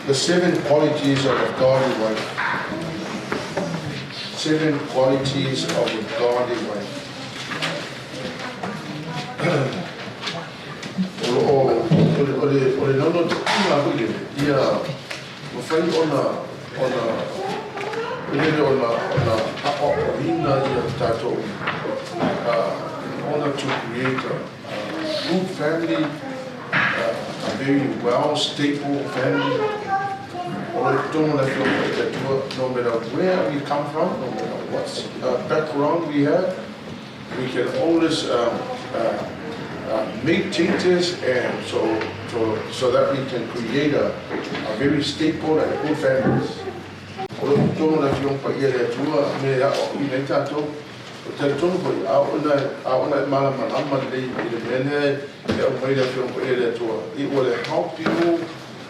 The 7 qualities of a godly wife. 7 qualities of a godly wife. In order to create a good family, a very well stable family. No matter where we come from, no matter what background we have, we can always make changes, and so that we can create a very stable and good family. It will help you,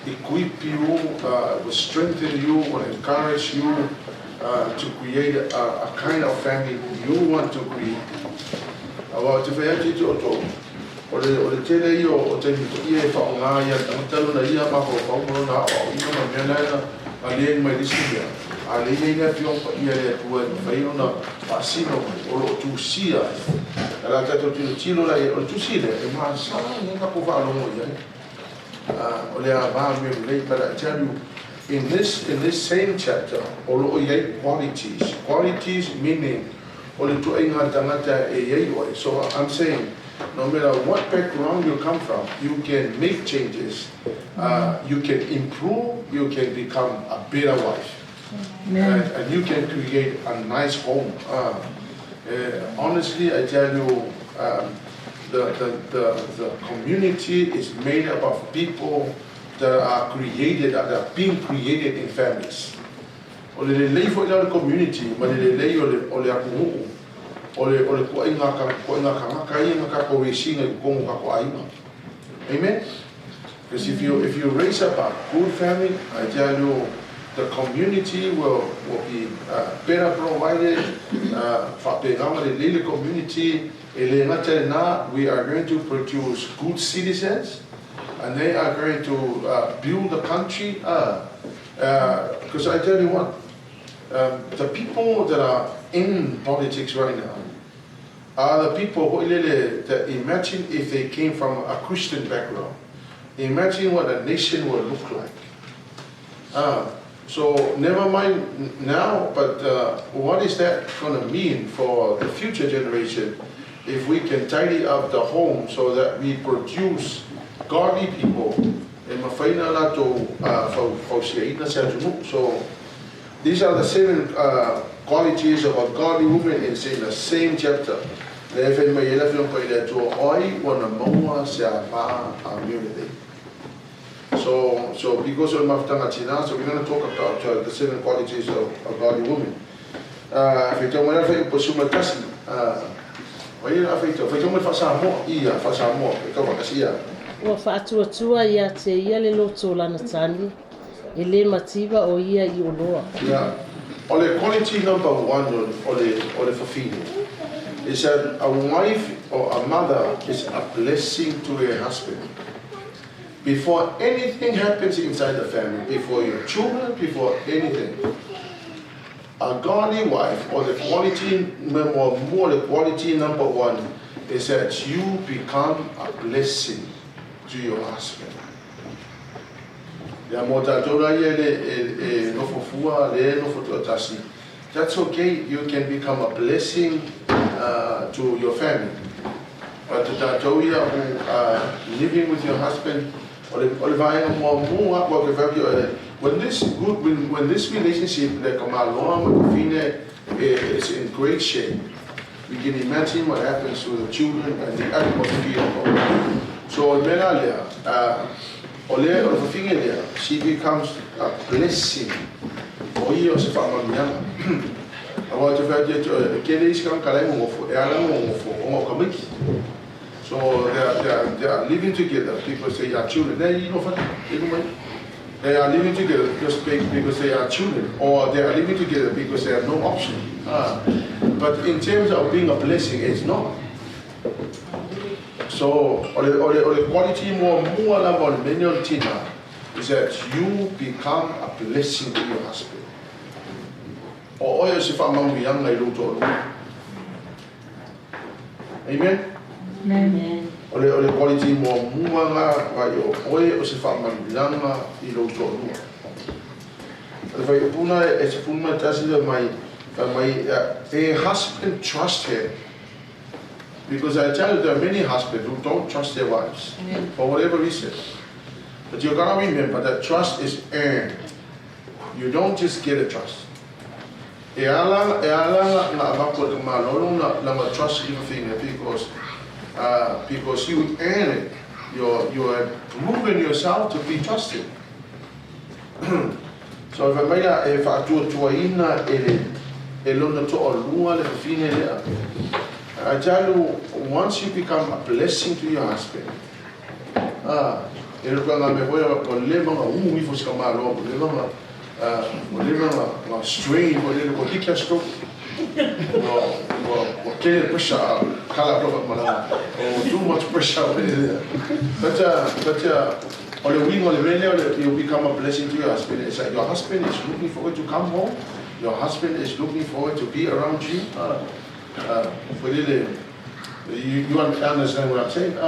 equip you, will strengthen you, will encourage you to create a kind of family you want to create. But I tell you, in this same chapter, qualities meaning, so I'm saying, no matter what background you come from, you can make changes, you can improve, you can become a better wife, and you can create a nice home. Honestly, I tell you, the community is made up of people that are created, that are being created in families. Community, amen. Because if you raise up a good family, I tell you, the community will be better provided. For the community, we are going to produce good citizens, and they are going to build the country. Because I tell you what, the people that are in politics right now are the people who that imagine if they came from a Christian background. Imagine what a nation would look like. So never mind now, but what is that going to mean for the future generation if we can tidy up the home so that we produce godly people? So these are the 7 qualities of a godly woman in the same chapter. So because of Maftangatina, so we're going to talk about the 7 qualities of a godly woman. Ua whaatuatua ia te ia le loto lana tani, e le mativa o ia I oloa. Yeah. Ole quality number 1 ole fulfilling is that a wife or a mother is a blessing to her husband. Before anything happens inside the family, before your children, before anything, a godly wife, or the quality number 1 is that you become a blessing to your husband. That's okay, you can become a blessing to your family. But who living with your husband, when this relationship is in great shape, we can imagine what happens to the children and the atmosphere. So she becomes a blessing. So they are living together because they are children. They are living together just because they are children, or they are living together because they have no option. But in terms of being a blessing, it's not. So, or the quality more level manual tina is that you become a blessing to your husband. Or if I'm young, I don't. Amen. Amen. O le quality more muanga vai o se fa manilanga I lo to lua. Le vai puna e se puna tasi mai a husband trust her. Because I tell you there are many husbands who don't trust their wives for whatever reason. But you gotta remember that trust is earned. You don't just get a trust. E ala na avako ka malolo na trust everything because you earn it. You are proving yourself to be trusted. So if I do tuaina e lona to olua le fine le I tell you, once you become a blessing to your husband, e ruka nga me hoia o lema nga ui fo sika malo o lema nga strain o lema ko hika stroke o kele pressure kala roba malanga o too much pressure over there. But on the wing on the radio, you become a blessing to your husband. It's like your husband is looking forward to come home. Your husband is looking forward to be around you. You understand what I'm saying?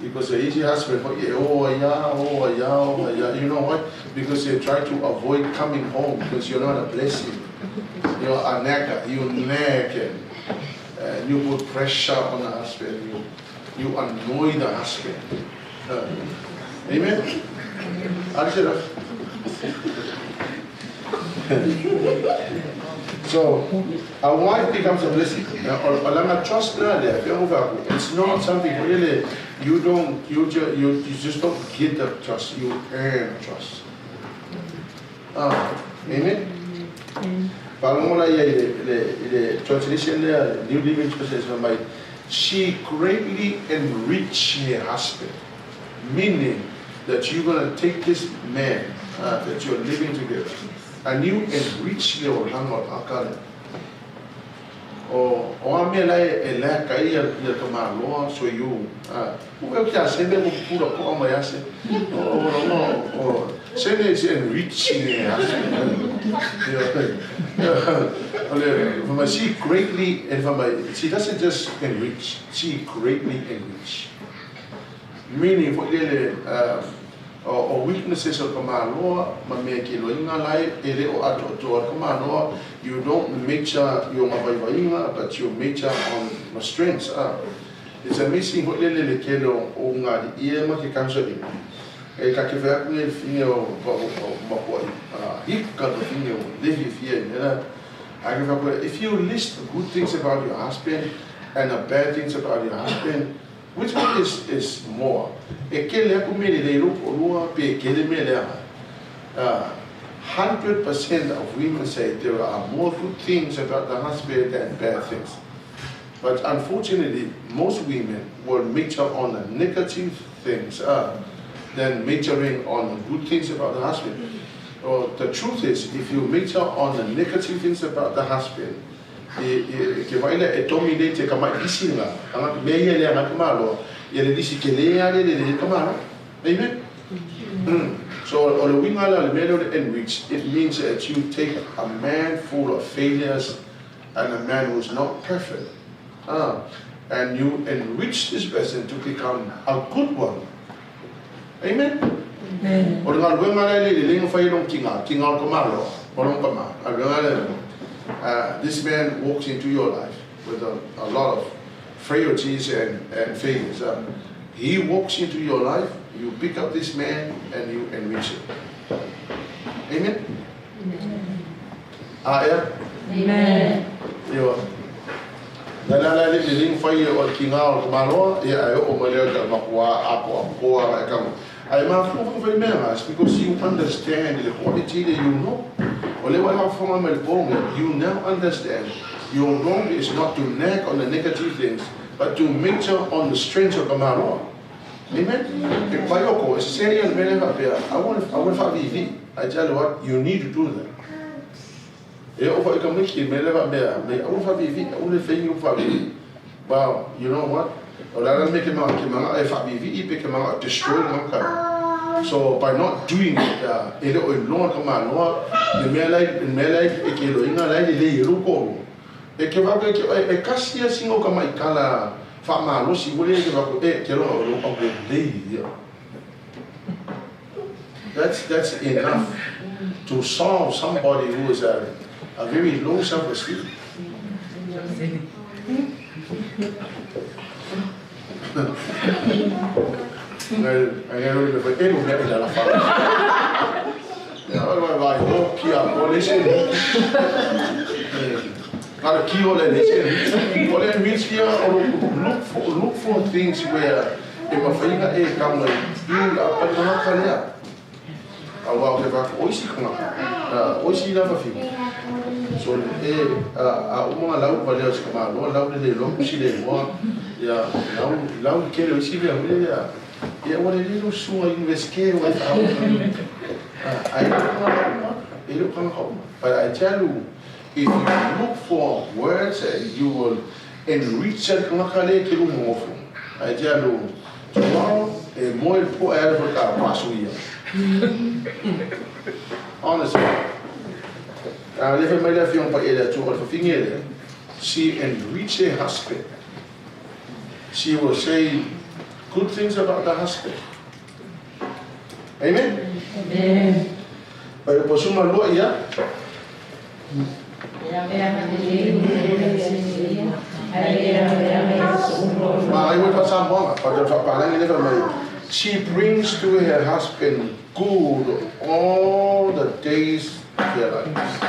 Because the easy husband, you know what? Because they try to avoid coming home because you're not a blessing. You're a nagger, you nag and you put pressure on the husband, you annoy the husband. Amen? So, a wife becomes a blessing. Trust it's not something really you just don't get the trust, you earn trust. Amen? The translation there, New Living Translation, she greatly enriched her husband, meaning that you're going to take this man that you're living together and you enrich the Orlando Akala. O ame lai la kai ya kamalo so you o que a sende mo pura ko ma yase o sende is enriching her. She greatly and she doesn't just enrich, she greatly enrich. Meaning for or weaknesses of kamalo ma me ki lo inga lai ele o ato to kamalo you don't measure your mabaivainga but you measure on the strengths. It's amazing what le kelo o nga di e ma ki counseling e ka ke fa ne fine o ma ko hikka do fine o levi fie ne I if you list good things about your husband and bad things about your husband, which one is more? E kele ku me le ro po lua pe kele me le 100% of women say there are more good things about the husband than bad things. But unfortunately, most women will measure on the negative things than measuring on the good things about the husband. The truth is, if you measure on the negative things about the husband, ke vaile e dominate ka mai disinga anga me ele anga kamalo ele disi ke le ale le kamalo. Amen. So on the wing enrich, it means that you take a man full of failures and a man who is not perfect, and you enrich this person to become a good one. Amen. This man walks into your life with a lot of frailties and failures. He walks into your life, you pick up this man and you enrich him. Amen? Yeah? Amen. Nalala le biling fai o kinga o malo ya o maleo ka makwa apo ka I ma fu very members because you understand the quality that you know. Ole wa ha forma mel bom you now understand your wrong is not to nag on the negative things but to measure on the strength of the malo. Amen. If Bayoko is saying I want to be I tell you what, you need to do that. Well, you know what? Orang make mga FBV pe mga destroy mga. So by not doing it, ele o no kama no, the melai ke lo inga lai le ruko. E ke va ke e kasia singo kama ikala fa ma lo si wole ke va ko e ke lo o le. That's enough to solve somebody who is a very low self-esteem. Look for things where oisi na so uma lau valeu se kama lau le lo si le mo ya lau ke le si le ya wale le lo so investigate with I look on home, but I tell you, if you look for words, you will enrich it. I tell you, tomorrow more important honestly, she enrich her husband. She will say good things about the husband. Amen? Amen. Pero por suma lo ya. She brings to her husband good all the days of their lives.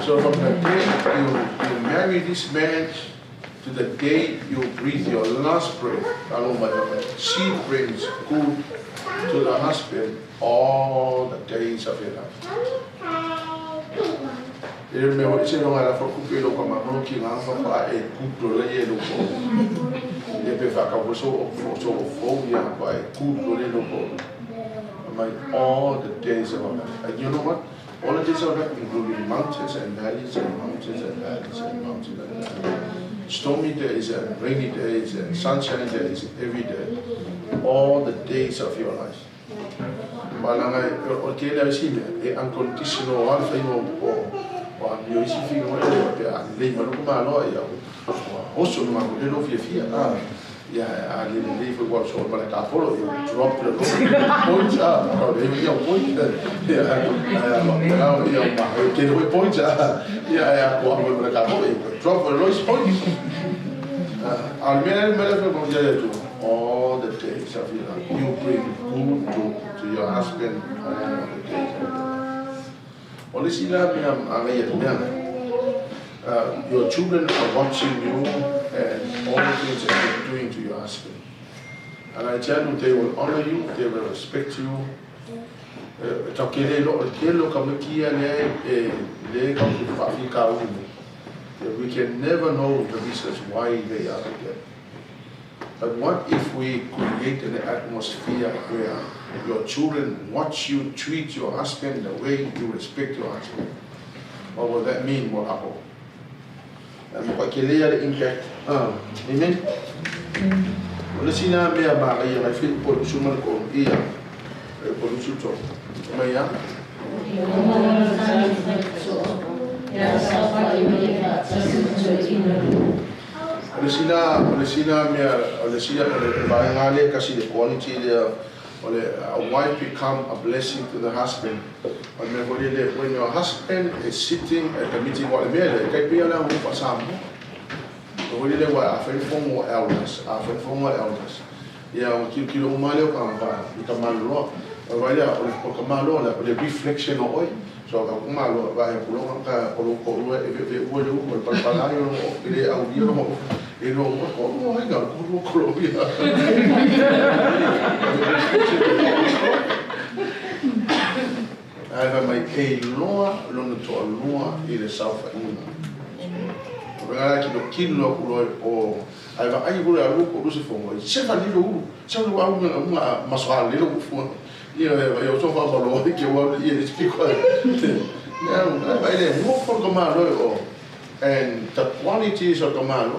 So from the day you marry this man to the day you breathe your last breath, she brings good to the husband all the days of your life. You remember what you know, for Kupilo, come a broken answer for a good yellow ball. They be back up so phobia by good little ball. All the days of our life. And you know what? All the days of our life, including mountains and valleys and mountains and valleys and mountains and valleys. Stormy days and rainy days and sunshine days every day. All the days of your life. Balanga okela sime e unconditional one thing or you see feel what le maluku malo ya oso no mago le lo fia ya a le for what so but I follow you drop the points up or they you point ya points ya what but I follow drop the lowest points al menos all the days of your life you bring good to your husband all the days of your life. Your children are watching you and all the things that you're doing to your husband. And I tell you, they will honor you, they will respect you. We can never know the reasons why they are together. But what if we create an atmosphere where your children watch you treat your husband the way you respect your husband? What will that mean? What happen? And what can the impact? Amen. Let's see now. I feel for someone called Ia. Maya. The quality there, a wife become a blessing to the husband. When your husband is sitting at the meeting, what elders. Yeah, the reflection of oil. So kumalo ba e pulo ka polo ko e wo pa pala yo ile audio mo e no ko ai ga ko ya ai vai e loa lo no to loa e le safa ina ora ki do kilo o ai va ai bula lu ko se fongo se fa di lo se lo wa uma maswa le lo fu eu sou valor que eu ia explicar. Não, vai ler muito for and the qualities of the man,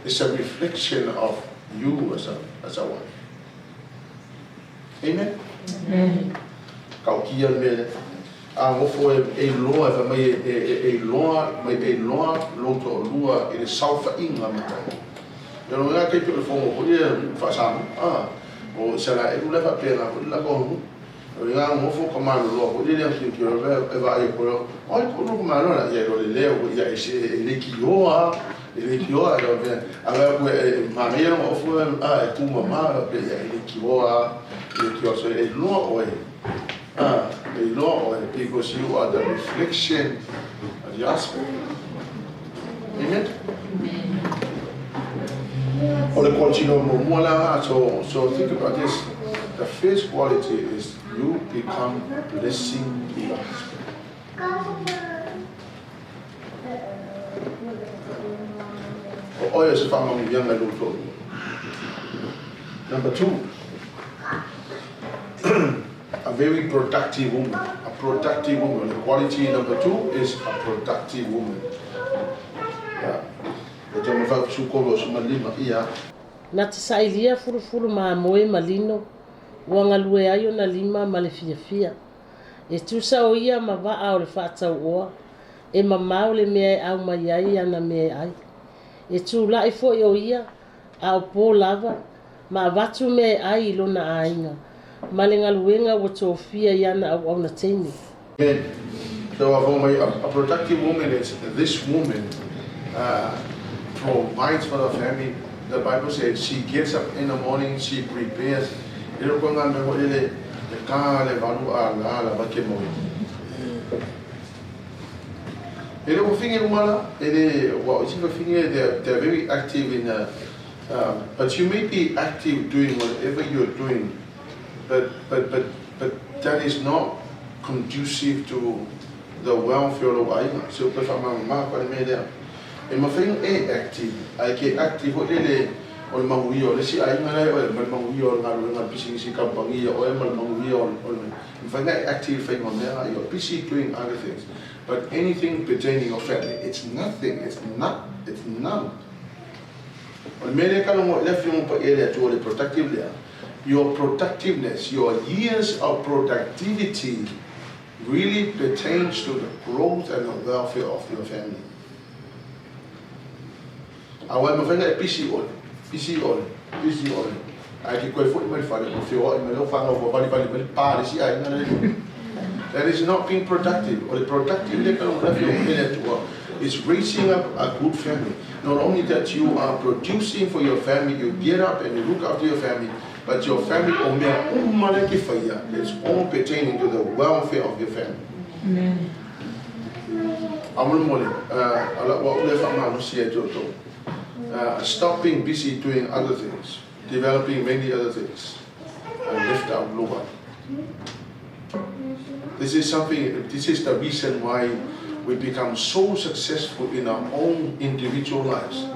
It's a reflection of you as a wife. Amen? Amen. Kau kia mele. Ngofo e loa fa mai e loa loto lua e saufa inga mata. Yo no nga kai pe fo mo ia fa sam. O sala e lula fa pena ko la ko. Nga ngofo ko ma lo ko ile yang ki yo e va e ko. Ai ko no ma no la ia lo le leo ia e se le ki yo ele ki yo alo ve. Ava ko ma me no ngofo e tu mama pe ia ele ki yo ele ki yo so e loa o e. Because you are the reflection of the husband. Amen? So think about this. The first quality is you become blessing the husband. Number 2. A very productive woman. A productive woman. The quality number 2 is a productive woman. Na te sailia furufuru ma moe malino, wanga lue ayo na lima ma le fia. E tusa o ia ma waa o le whaatau oa, e ma mau le mea au mai ai ana mea ai. E tu lai fo o ia, a o pō lava, ma watu mea ai ilona ainga. Malenga luenga watofia yana au na teni. So a productive woman is this woman provides for the family. The Bible says she gets up in the morning, she prepares. Ele ko nga me ho ele ka le valu a la ba ke mo. Ele ko finge umala, ele wa o sifa finge they're very active in but you may be active doing whatever you're doing. But that is not conducive to the welfare of Aina. So if I'm active, I get active or mahui or si Aina or mahui or not busy si company or mahui or if I'm not active thing on there, you're busy doing other things. But anything pertaining to your family, it's nothing, it's none. Your productiveness, your years of productivity really pertains to the growth and the welfare of your family. Awal mafanga PC all. I keep going for my father. If you want, my father over body, that is not being productive. Or the productive is raising up a good family. Not only that you are producing for your family, you get up and you look after your family, but your family is all pertaining to the welfare of your family. Amen. Stop being busy doing other things, developing many other things, and lift up Lord. This is the reason why we become so successful in our own individual lives,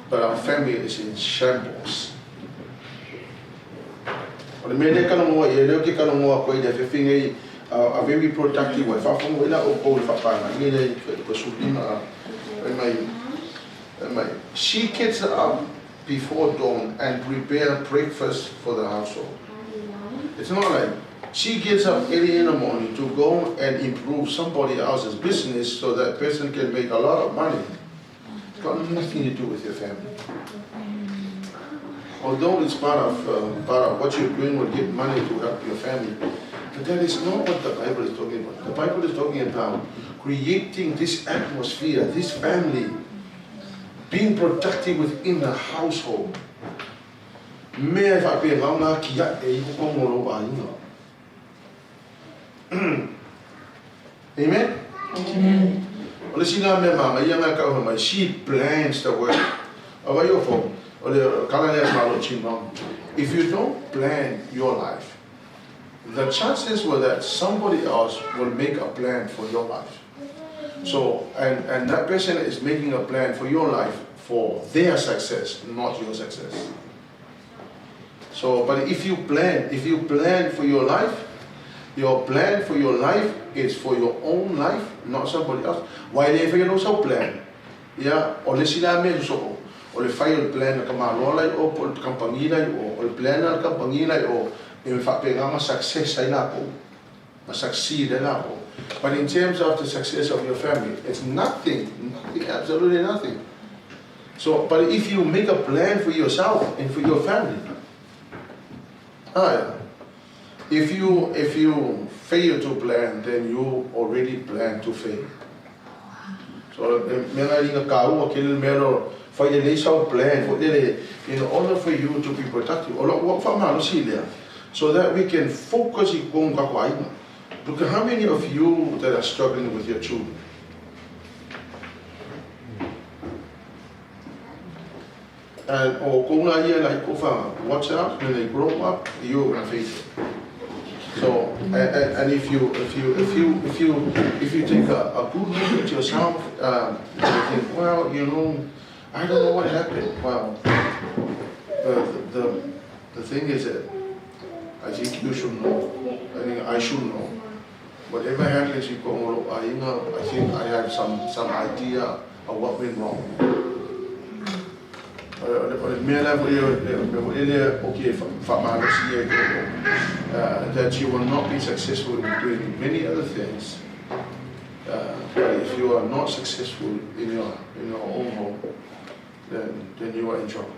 but our family is in shambles. A very productive wife. She gets up before dawn and prepare breakfast for the household. It's not like she gets up early in the morning to go and improve somebody else's business so that person can make a lot of money. It's got nothing to do with your family. Although it's part of what you're doing will give money to help your family, but that is not what the Bible is talking about. The Bible is talking about creating this atmosphere, this family, being productive within the household. Amen? Amen. She plans the work. If you don't plan your life, the chances were that somebody else will make a plan for your life. So, and that person is making a plan for your life for their success, not your success. So, but if you plan for your life, your plan for your life is for your own life, not somebody else. Why do you also plan? Yeah, or let's see that o le fai o le plan ka malo lai o po company lai o le plan ka company lai o e fa pe nga success ai na ko ma succeed na ko. But in terms of the success of your family, it's nothing, absolutely nothing. So, but if you make a plan for yourself and for your family, if you fail to plan, then you already plan to fail. So, for the initial plan, in order for you to be productive, so that we can focus on. Look at how many of you that are struggling with your children. And watch out, when they grow up, you're gonna face it. So and if you take a good look at yourself, you think, well, I don't know what happened. Well, the thing is that I think you should know. I think I should know. Whatever happens, I think I have some idea of what went wrong. That you will not be successful in doing many other things. But if you are not successful in your own home, then you are in trouble.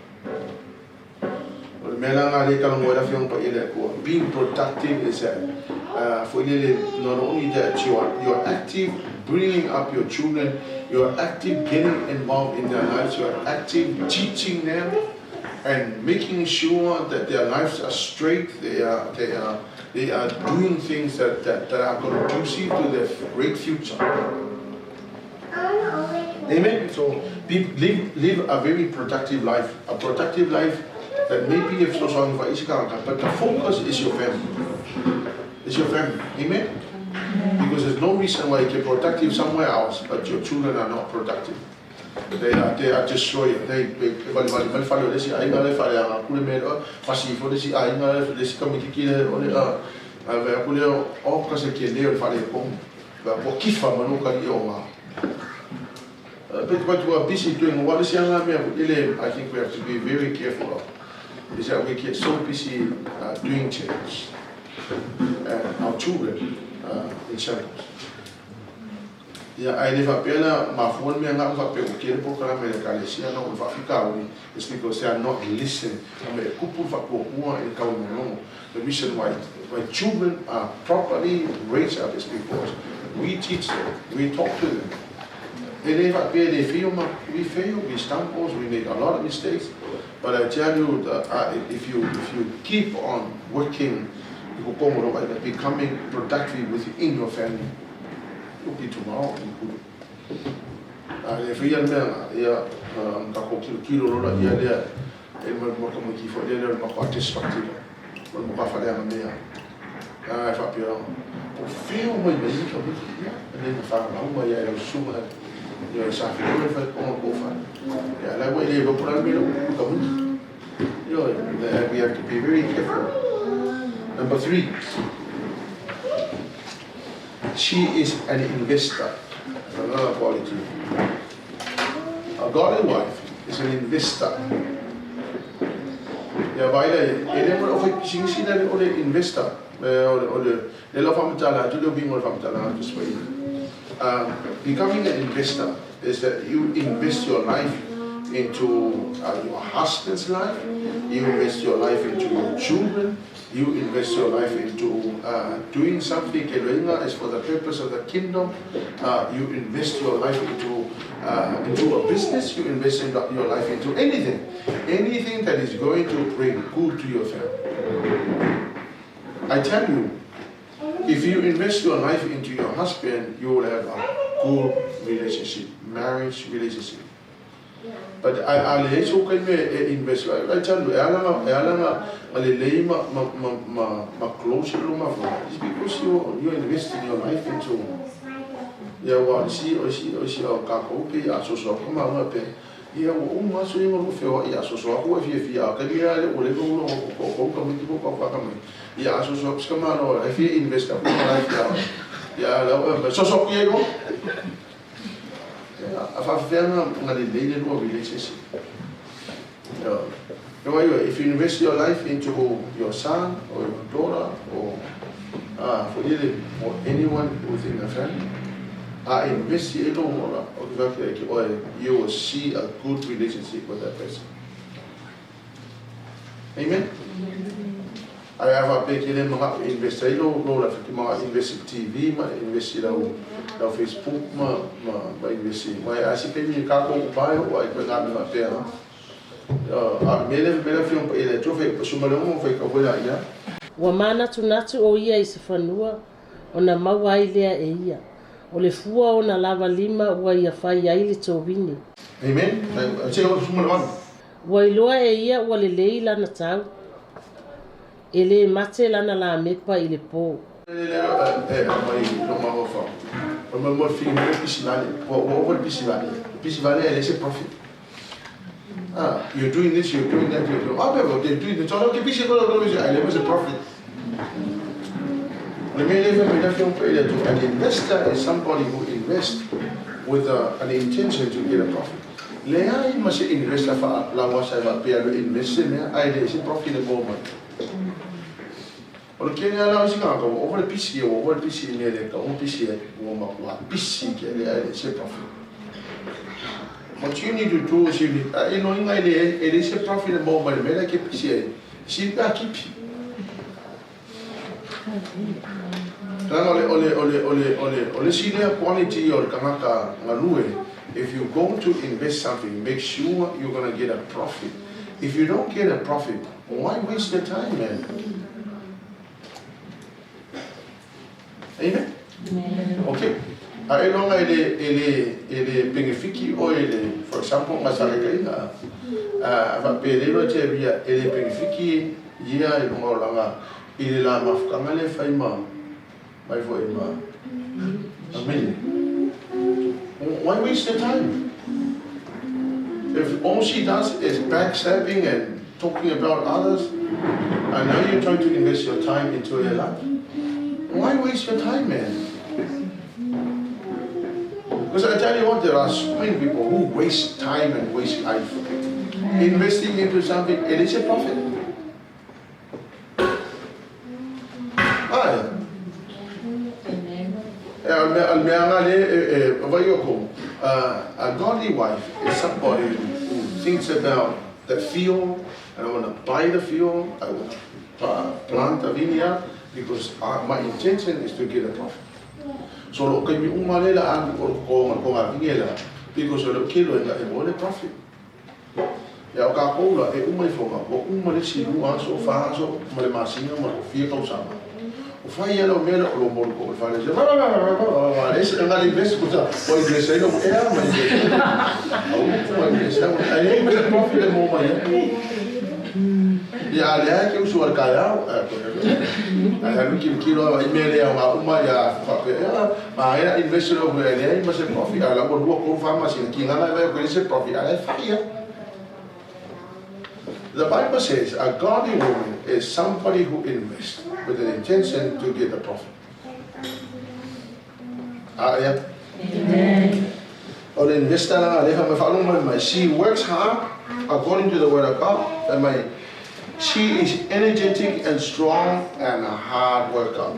Being productive is that not only that you're active bringing up your children, you're active getting involved in their lives, you're active teaching them and making sure that their lives are straight, they are doing things that are conducive to their great future. Amen. So live a very productive life, that maybe if so strong for Ishika, but the focus is your family. It's your family. Amen? Because there's no reason why you can be productive somewhere else, but your children are not productive. They are destroyed. They follow this. I know they follow. Fasi for this. I know this committee killer. All because they can live follow. But what kifa manuka yoma. But we are busy doing what is young man. I think we have to be very careful of. Is that we get so busy doing church and our children in shambles. Yeah, I live up here. My phone me not up here. Okay, program me the Galicia no in Africa. It's because they are not listening. The reason why children are properly raised up is because we teach them, we talk to them. They live up here. They fail. We fail. We stumble. We make a lot of mistakes. But I tell you that if you keep on working, becoming productive within your family, you'll be tomorrow. If you are we have to be very careful. Number 3, she is an investor. Another quality. A godly wife is an investor. Yeah, by the investor. Becoming an investor is that you invest your life into your husband's life, you invest your life into your children, you invest your life into doing something as for the purpose of the kingdom, you invest your life into a business, you invest your life into anything that is going to bring good to your family. I tell you, if you invest your life into your husband, you will have a good relationship, marriage relationship. But I invest. I tell you, close it's because you invest in your life into. Yeah, well, see, yeah, so you feel so if you are yeah, so come on, if you invest in life, yeah, so you yeah, I've a relationship. If you invest your life into your son or your daughter or for anyone within the family, invest in you will see a good relationship with that person. Amen. I have a big invest invest TV, invest Facebook, invest I see people kako buy or I bring up my pair. Ua manatu o ia i se whanua, o na mawai lea e ia. O le fua o na lava lima ua ia whai ai le tōwini. Amen. Ua iloa e ia ua le lei lana tau. E le mate lana la mepa i le pō. You're doing this, you're doing that, you're doing they're doing this. I never say profit. An investor is somebody who invests with an intention to get a profit. Lea must invest for la wasa va piano invest in I say profit the moment. Or can allow us go over the PC or over the PC near the PC or PC can say profit. What you need to do is you need, it is a profitable moment, but I keep saying, see that keep. Ole senior quality or kamaka ngalue. If you're going to invest something, make sure you're going to get a profit. If you don't get a profit, why waste the time, man? Amen? Okay. I long ele benefiki o ele, for example, masarikaina. Va pelelo te via ele benefiki ia e ngolanga ele la mafukanga le faima mai fo ima. Amen. Why waste the time? If all she does is backstabbing and talking about others, and now you're trying to invest your time into her life, why waste your time, man? Because I tell you what, there are so many people who waste time and waste life. Investing into something, it is a profit. A godly wife is somebody who thinks about the field, and I want to buy the field, I want to plant a vineyard, because my intention is to get a profit. So lo kai mi umalela an ko ngavingela because lo kilo e mo profit. Ya ka kola e umai foga o umale silu aso fa aso male masino mo fie ka usama. O fa ia lo melo lo mo ko fa le va ese nga le invest ko o invest no e a ma invest ai me profit mo ma ya le que uso al calao a mí que quiero email a uma ya ma era investor o le mas el profit a la por con fama sin que nada veo que ese profit a la falla. The Bible says a godly woman is somebody who invests with an intention to get a profit. Yeah. Amen. Or the investor she works hard according to the word of God, and she is energetic and strong and a hard worker.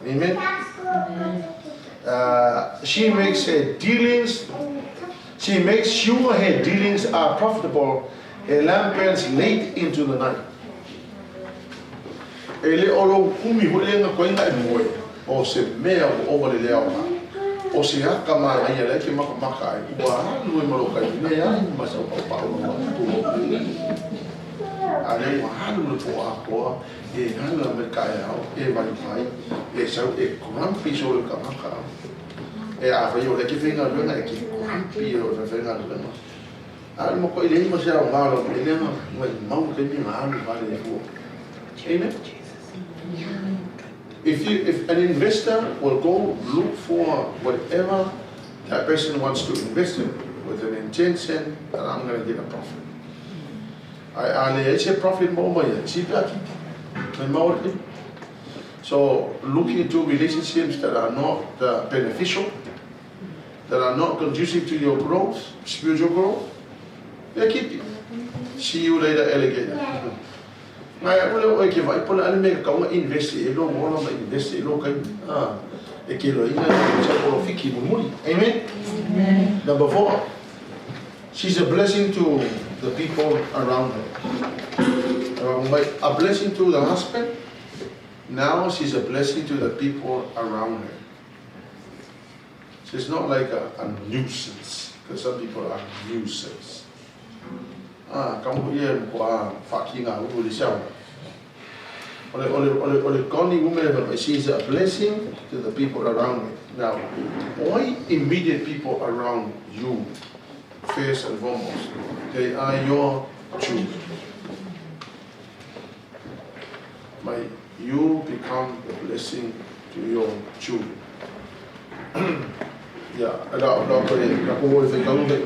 Amen. She makes her dealings. She makes sure her dealings are profitable. Her lamp burns late into the night. Ele olo kumi hulenga koinga imwe o se mea o le leo o se haka ma ia le ke maka ai wa lu mo lo kai ne ya ma sa pa ale wa halu lo to a e hala me kai au e vai fai e sa e kuram piso le kamaka e a vai o le ke finga lo na ke kuram pio le finga lo na al mo ko ile mo sa nga lo ile ma mau ke ni ma lu vale le fu. Amen. If an investor will go look for whatever that person wants to invest in with an intention that I'm going to get a profit. I say profit more so look into relationships that are not beneficial, that are not conducive to your growth, spiritual growth, they keep you. See you later, alligator. Ngai ole o ke vai pola ale me ka uma invest e lo mo ma invest e lo kai e ke lo ina sa ko fiki muri. Amen. Number 4, she's a blessing to the people around her. A blessing to the husband. Now she's a blessing to the people around her. She's not like a nuisance, because some people are nuisance. Kamu ia kwa fakinga uli siya. Ole koni woman, she's a blessing to the people around her. Now, why immediate people around you, first and foremost, they are your children. You become a blessing to your children. Yeah, ada ko fai kalu ko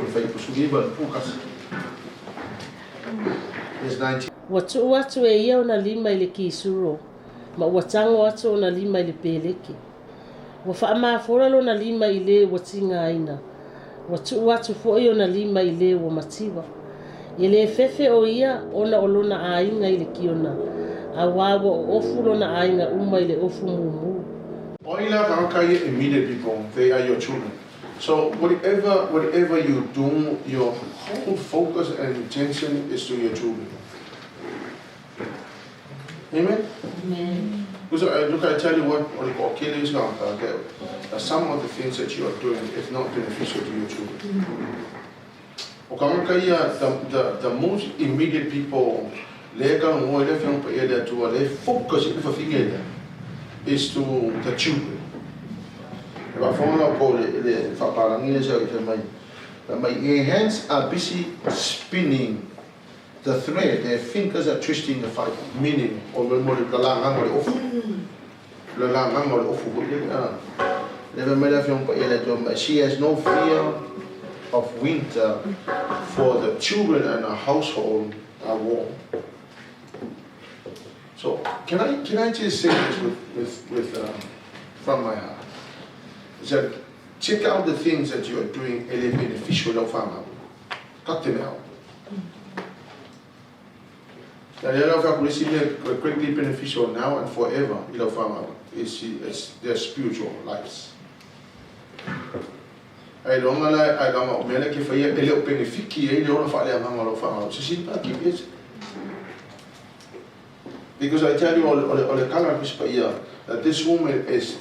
fai pusugiba pukas. Verse 19. Watu e ia ona lima i le kisuro, ma watango atu ona lima i le peleke. Wa maafora lo na lima i le watinga aina. Watu fo i ona lima i le wa matiwa. Ye le fefe o ia ona olona ainga i le kiona. Awawa ofu lona ainga uma i le ofu mumu. Oila kakaye immediate people, they are your children. So whatever you do, your whole focus and intention is to your children. Amen? Amen. Because look, I tell you what Kelly is going to some of the things that you are doing is not beneficial to your children. The most immediate people, they focus is to the children. My hands are busy spinning the thread, their fingers are twisting the fibre, meaning, she has no fear of winter, for the children and her household are warm. So can I just say this from my heart? Is that check out the things that you are doing and they're beneficial to family. Cut them out. They're quickly beneficial now and forever. Their spiritual lives. I don't know. I don't know. If I have a little benefit, I don't know if because I tell you all the color that this woman is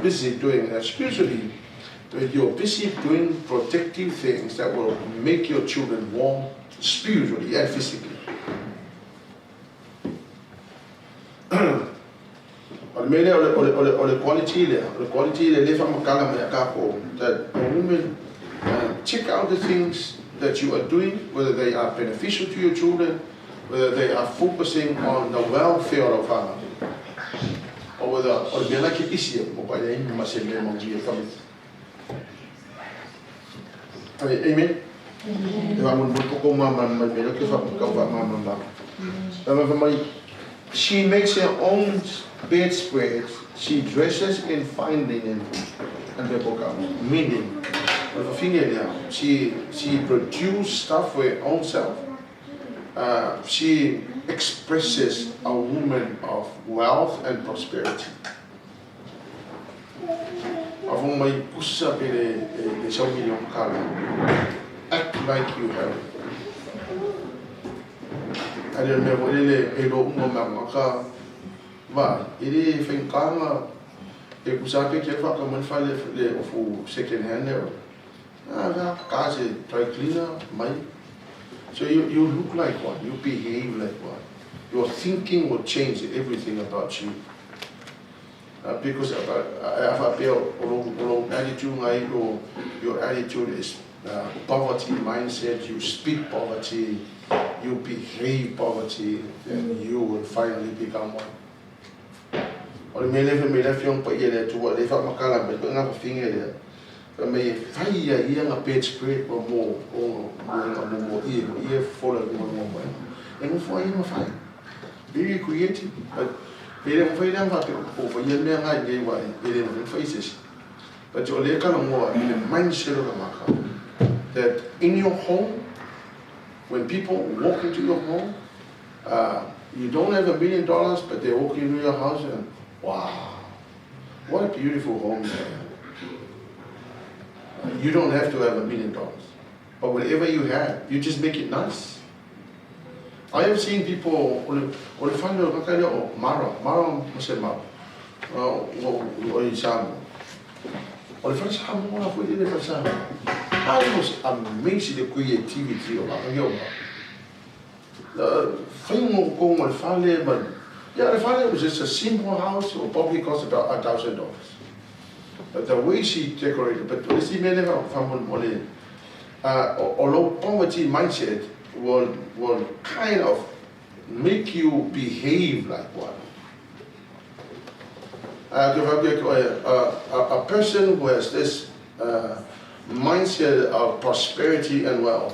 busy doing spiritually. You're busy doing protective things that will make your children warm spiritually and physically. The quality that a woman check out the things that you are doing, whether they are beneficial to your children, whether they are focusing on the welfare of family, or whether amen. She makes her own bedspreads. She dresses in fine linen and meaning she produces stuff for her own self. She expresses a woman of wealth and prosperity. Act like you have. I remember second hand dry cleaner, so you look like one, you behave like one. Your thinking will change everything about you. Because your attitude is poverty mindset, you speak poverty, you behave poverty, then you will finally become one. Or may live young but yet to what they found Macala, but don't have a finger there. But may fire young a page spread or more, or ear full of more. And for him, fine. Very creative, but they don't find them for young men like they were in faces. But you're like more in the mindset of the Macala that in your home, when people walk into your home, you don't have $1 million, but they walk into your house and wow, what a beautiful home you have. You don't have to have $1 million, but whatever you have, you just make it nice. I have seen people, Mara, I was amazed at the creativity of Yoga. The thing the father was just a simple house, or probably cost about $1,000. But the way she decorated, but what is the matter although poverty mindset will kind of make you behave like one. A person who has this mindset of prosperity and wealth,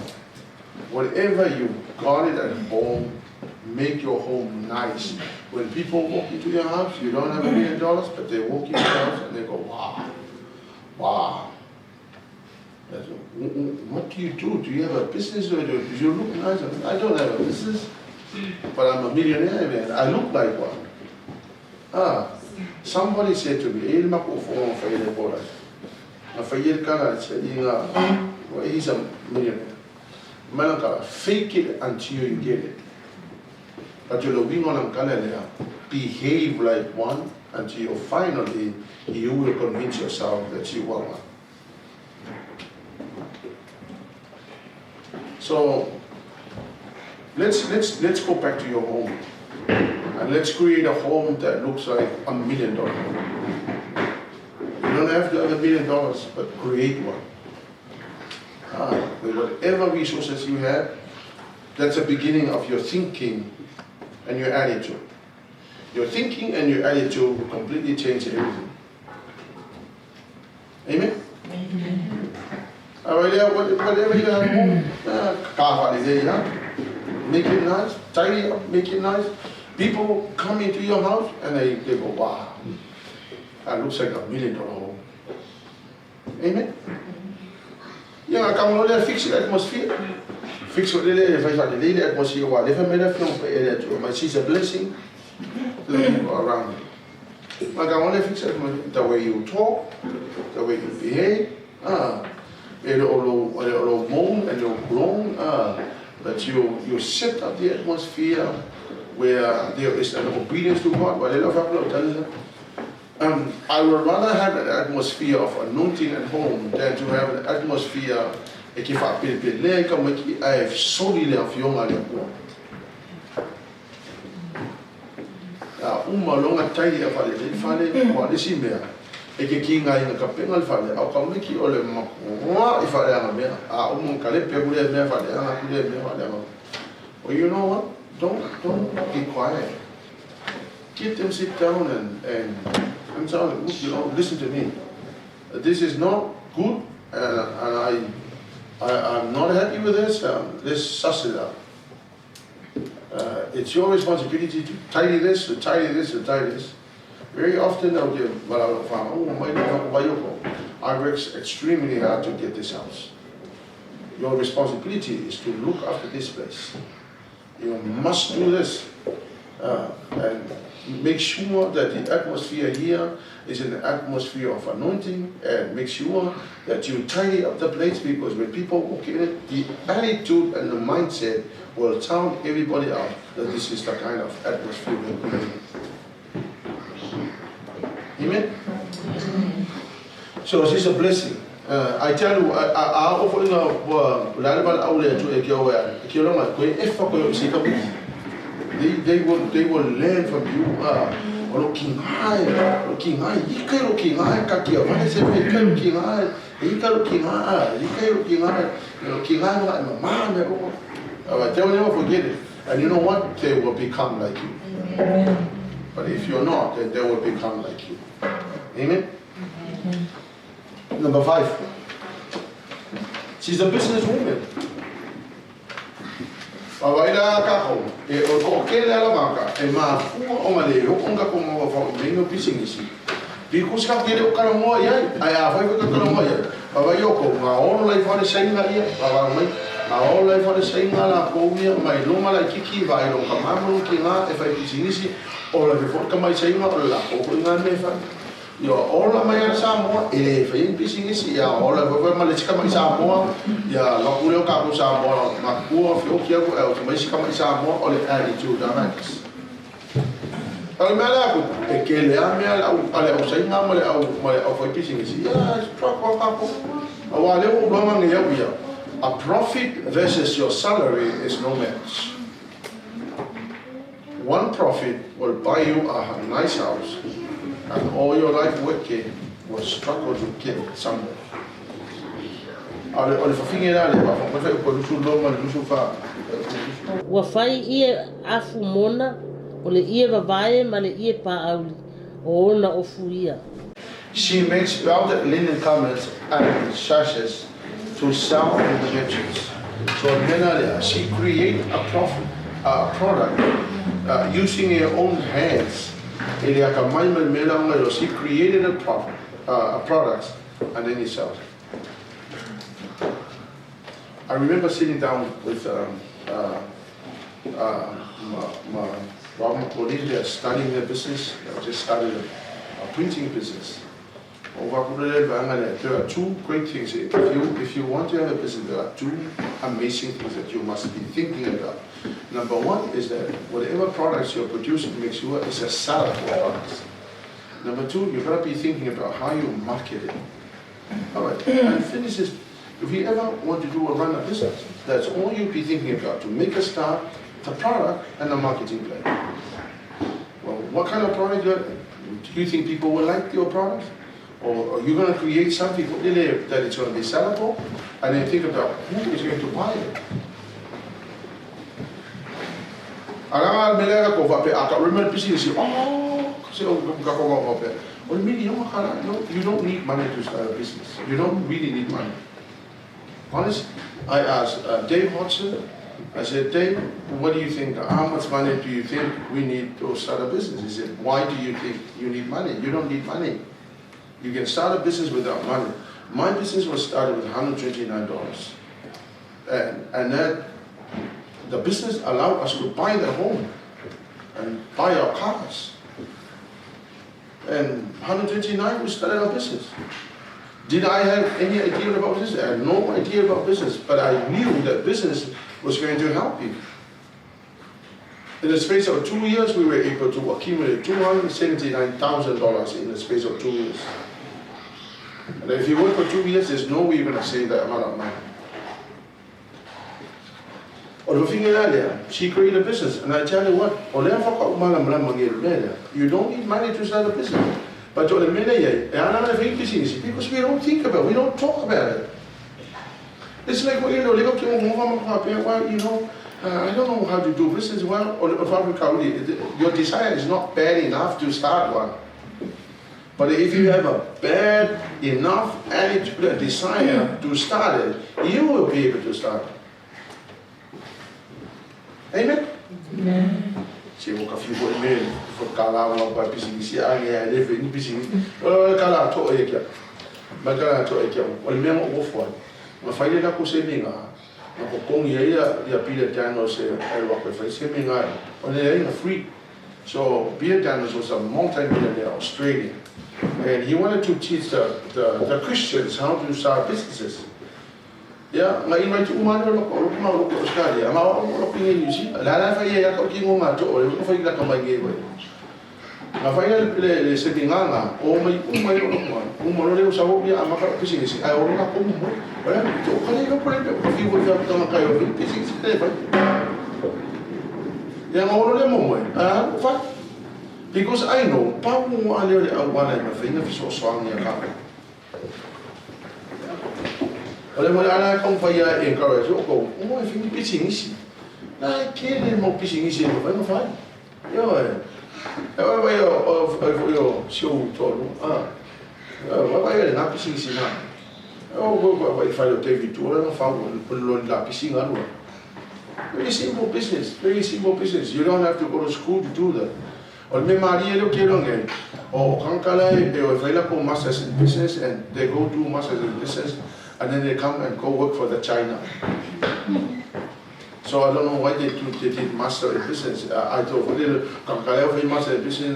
whatever you got it at home, make your home nice. When people walk into your house, you don't have $1 million, but they walk into your house and they go, wow, wow. What do? Do you have a business or do you look nice? I don't have a business, but I'm a millionaire, man. I look like one. Somebody said to me, he's a millionaire. Fake it until you get it. But behave like one until finally you will convince yourself that you are one. So let's go back to your home and let's create a home that looks like $1 million. You don't have to have $1 million, but create one. With whatever resources you have, that's the beginning of your thinking and your attitude. Your thinking and your attitude will completely change everything. Amen? Amen. Whatever you have home, make it nice, tidy up, make it nice. People come into your house and they go, wow, that looks like $1 million home. Amen? Yeah, come on, fix the atmosphere. Fix what the atmosphere, whatever made a film, but she's a blessing. Let me go around it. Like I want to fix it, the way you talk, the way you behave, it'll moan and it'll groan, but you set up the atmosphere where there is an obedience to God. I would rather have an atmosphere of anointing at home than to have an atmosphere I have solely left young longa tai a fale le fale wa le simea e ke ki ngai na kapenga le fale au ka miki o le ma wa I fale anga mea a ka le pe bule mea fale anga kule mea fale anga. Well, you know what? Don't be quiet. Get them sit down and I'm telling you, listen to me. This is not good, and I'm not happy with this. Let's suss it out. It's your responsibility to tidy this, to tidy this, to tidy this. Very often, I work extremely hard to get this house. Your responsibility is to look after this place. You must do this and make sure that the atmosphere here is an atmosphere of anointing, and make sure that you tidy up the place, because when people walk in it, the attitude and the mindset will tell everybody out that this is the kind of atmosphere we're creating. Amen? So this is a blessing. I tell you, I offer they will learn from you. Looking high, looking high. You can looking high. Kakia, what is it? You can looking high. You can looking high. You can looking high. Looking high. My mom, they will never forget it. And you know what? They will become like you. Amen. But if you're not, then they will become like you. Amen. Amen. Number 5. She's a businesswoman. Awaila kako e o ko kele ala maka e ma fu o male o konga ko mo fa mengo business bi kuska kele o kala mo ya ai a fa ko kala mo ya baba yoko ma ono lai fa sai na ia baba mai A ola e whare sainga la kouia mai longa la kiki vai longa mamru ki ngā e whai pisinisi ola e whorka mai sainga o la kouia ngā me whai. Ia ola mai ana Samoa e whai pisinisi ia ola e whai male tika mai Samoa ia laku leo kako Samoa ma kua whioki aku e o te mai sika mai Samoa o le attitude anakas. Ale mea le aku e ke lea mea ale au sainga ma le au whai pisinisi ia trako kako. Awa leo o blama nge iau ia. A profit versus your salary is no match. One profit will buy you a nice house, and all your life working will struggle to get somewhere. Ale whawhinge nā le wha, whawhai upo lusu loma le lusu wha. Ua whai ie afu mona o le ie wawae ma le ie pāauli o ona ofu ia. She makes velvet linen garments and sashes to sell in the merchants. So she creates a product using her own hands. She created a product and then he sells it. I remember sitting down with Robert Colin, studying their business. I just started a printing business. There are two great things. If you want to have a business, there are two amazing things that you must be thinking about. Number one is that whatever products you're producing, make sure it's a sellable product. Number two, you've got to be thinking about how you market it. All right, and finish this. If you ever want to do or run a business, that's all you'll be thinking about, to make a start, the product, and the marketing plan. Well, what kind of product do you think people will like your product? Or are you going to create something that it's going to be sellable, and then think about who is going to buy it? You don't need money to start a business. You don't really need money. Honestly, I asked Dave Hodgson, I said, Dave, what do you think? How much money do you think we need to start a business? He said, why do you think you need money? You don't need money. You can start a business without money. My business was started with $129. And that the business allowed us to buy the home and buy our cars. And $129, we started our business. Did I have any idea about business? I had no idea about business, but I knew that business was going to help me. In the space of 2 years, we were able to accumulate $279,000 in the space of 2 years. And if you work for 2 years, there's no way you're going to save that amount of money. She created a business, and I tell you what, you don't need money to start a business. But because we don't think about it, we don't talk about it. It's like, well, I don't know how to do business well. Your desire is not bad enough to start one. But if you have a bad enough attitude, a desire to start it, you will be able to start it. Amen? Amen. Se o ka fiu e me fo kala wa pa pisinisi a nge le fe ni pisini o kala to e kia ma kala to e kia o le me mo fo ma fa ile la ko se minga ma ko kong ye ya pile tano se ai wa ko fa se minga o le na free. So Peter Daniels was a multi-millionaire Australian, and he wanted to teach the Christians how to start businesses. Ya, ngai mai tu umano lo ko skali, ama lo pingi yusi, la fa ye ya ko kingo ma to o fa ila ka mai ge. Na fa le setinganga o mai lo le usa ho ya ama ka pisi si ai o na ko mo. Ora to ka le ko le ko fi ko ya to ma ka yo pisi si le fa. Ya no le mo mo. Ah, fa. Because I know pa mo ale le awana ma fa ina fi so swang ya ka. Oleh mana kong faya encourage ko, mo fi pitching isi. Na kele mo pitching isi mo fa mo fa. Yo yo show to wa ya na pitching isi na. Wa fa yo David to na fa lo la pitching anu. Very simple business, very simple business. You don't have to go to school to do that. Or me Maria lo quiero nge. O kankala e fa la ko masters in business, and they go do masters in business. and then they come and go work for the China. So I don't know why they did master in business. I thought they master in business,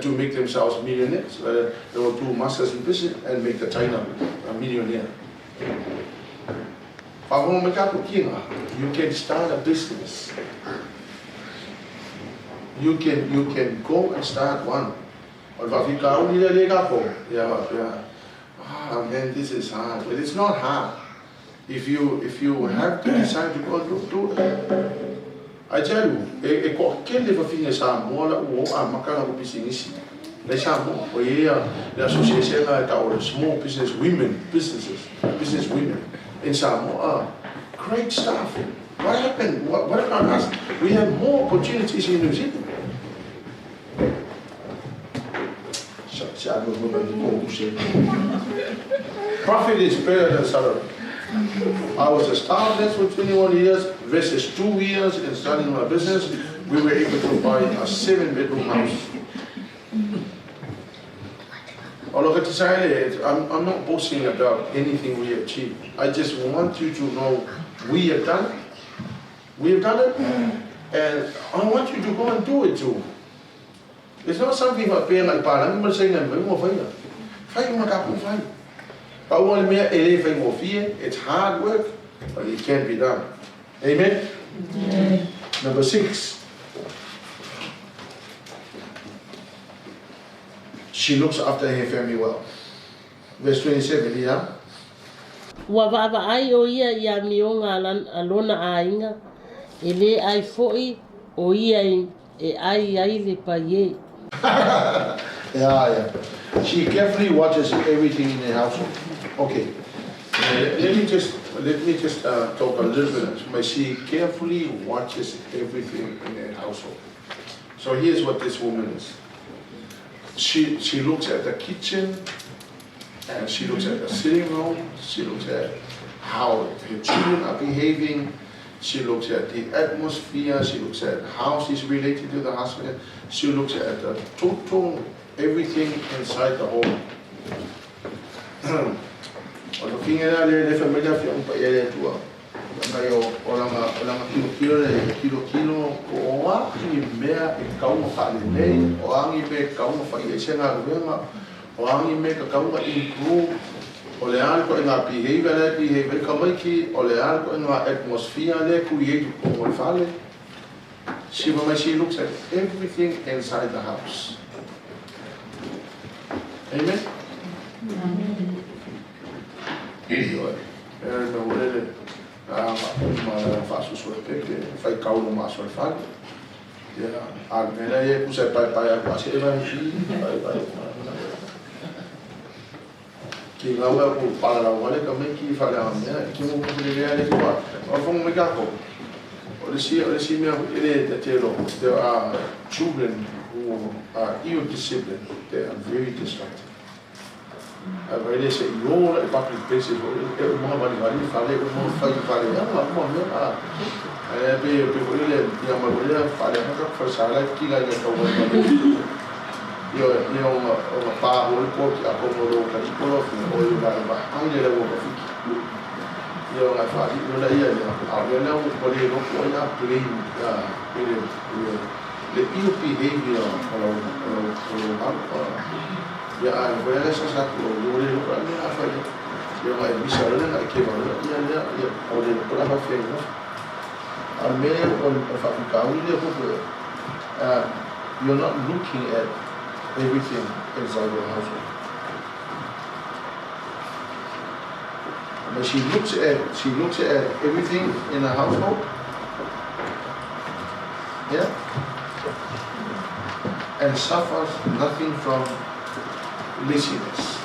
to make themselves millionaires. They will do masters in business and make the China a millionaire. You can start a business. You can go and start one. Man, this is hard. But it's not hard. If you have to decide to go do it. I tell you, can't live a thing as a more makana business. Let's have more. The association like small business women, business women in Samoa. Great stuff. What happened? What about us? We have more opportunities in New Zealand. Profit is better than salary. I was a staff nurse for 21 years versus 2 years in starting my business. We were able to buy a 7-bedroom house. I'm not boasting about anything we achieved. I just want you to know we have done it. We have done it, and I want you to go and do it too. It's not something about paying like I'm not saying I'm going to fight. It's hard work, but it can be done. Amen? Amen. Number 6. She looks after her family well. Verse 27, yeah? Ua vaavaai o ia ia mionga alona ainga e le ai fo'i o ia e ai le paie. Yeah. She carefully watches everything in the household. Okay. Let me just talk a little bit. She carefully watches everything in the household. So here's what this woman is. She looks at the kitchen, and she looks at the sitting room. She looks at how her children are behaving. She looks at the atmosphere. She looks at how she's related to the husband. She looks at the total everything inside the home. Looking at the familiar film, kilo o angi mea e kaunga whale nei, o angi me kaunga whai e senga ruenga, o angi me ka kaunga improve, o le ale ko e ngā behavior ka maiki, o le ale ko e ngā atmosphere le create o le whale. She looks at everything inside the house. Amen? Amen. Fai kaulo maso al fare. Almena e kusa pai quasi evangelii. Ki lawa ku para la wale ka me ki fa la me ki mo ku le ale kwa. O fo me ka ko. O le si me ele te telo. There are children who are ill-disciplined. They are very destructive. Ele se iora e public places e uma vale fale uma fale uma be ele ia magoria fale uma forsala que lá ia cair uma pa o que acomodou que ficou o eu vai ainda levou para ficar eu na fase eu lá ia eu não podia não olhar play ele le più behavior ya voy a esa saco yo le digo a mí a fallar yo me dice ahora la que va ya o le por la fe no al menos con el fabricado y le digo you're not looking at everything inside your household, but she looks at everything in the household, yeah, and suffers nothing from laziness.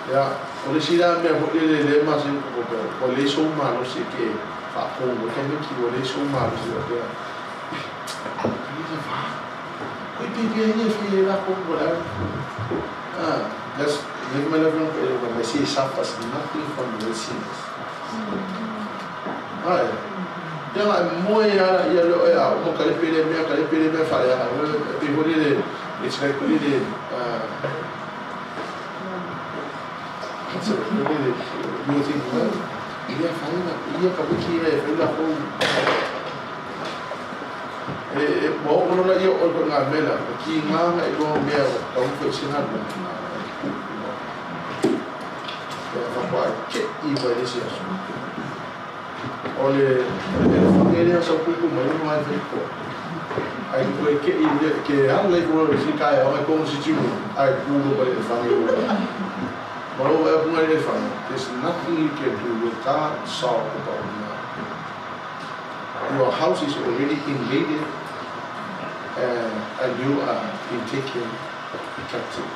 Yeah, olisida me hoile le mas en ko le so malo se ke fa ko mo ke me ki le so malo se ke ko pipi ni fi la ko bola that's le me la vino que me si suffers nothing from laziness. Ya mo ya lo ya mo ka le pele me fa ya pe hoile it's like really So really, you think, well, ia whainga, ia ka wiki e whila kou. Mo ono la ia o ngā mela, ki nganga I roa mea o ka uko I sinadu. Whakawai ke I vai resi asu. Ole whangerea sa kuku mai uno ai whiko. Ai koe ke I ke ala I kua si kai au ai kongo si timu, ai kuro bai e whangerea. Maro e punga I whange, there's nothing you can do, you can't solve the problem now. Your house is already invaded and you are being taken captive.